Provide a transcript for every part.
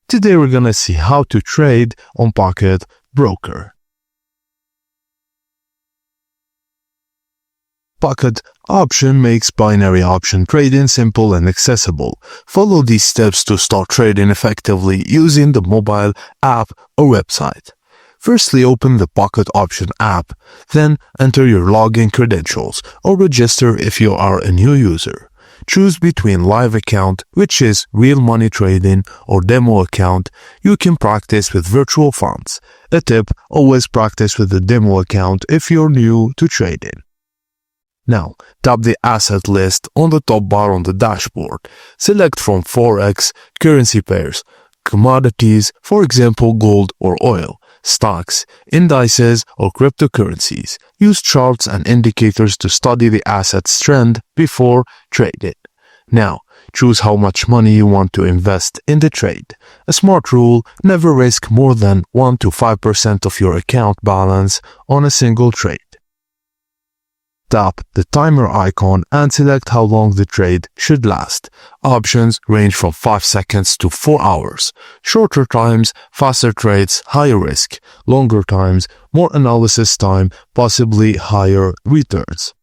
Today we're gonna see how to trade on Pocket Broker. Pocket Option makes binary option trading simple and accessible. Follow these steps to start trading effectively using the mobile app or website. Firstly, open the Pocket Option app, then enter your login credentials or register if you are a new user. Choose between live account, which is real money trading, or demo account. You can practice with virtual funds. A tip, always practice with the demo account if you're new to trading. Now, tap the asset list on the top bar on the dashboard. Select from forex, currency pairs, commodities, for example gold or oil, stocks, indices, or cryptocurrencies. Use charts and indicators to study the asset's trend before trading. Now, choose how much money you want to invest in the trade. A smart rule, never risk more than 1 to 5% of your account balance on a single trade. Tap the timer icon and select how long the trade should last. Options range from 5 seconds to 4 hours. Shorter times, faster trades, higher risk. Longer times, more analysis time, possibly higher returns.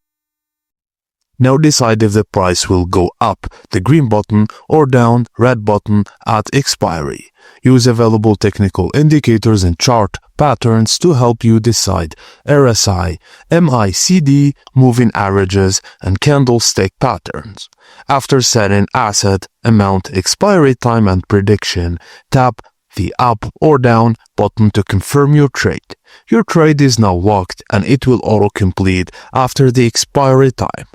Now decide if the price will go up, the green button, or down, red button, at expiry. Use available technical indicators and chart patterns to help you decide. RSI, MACD, moving averages, and candlestick patterns. After setting asset, amount, expiry time, and prediction, tap the up or down button to confirm your trade. Your trade is now locked and it will auto-complete after the expiry time.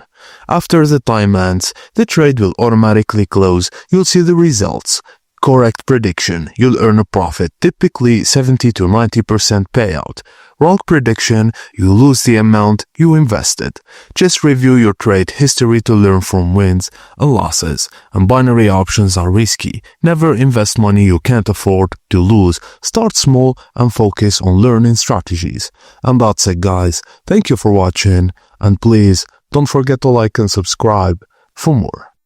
After the time ends, the trade will automatically close. You'll see the results. Correct prediction, you'll earn a profit, typically 70 to 90% payout. Wrong prediction, you lose the amount you invested. Just review your trade history to learn from wins and losses. And binary options are risky. Never invest money you can't afford to lose. Start small and focus on learning strategies. And that's it, guys. Thank you for watching, and please don't forget to like and subscribe for more.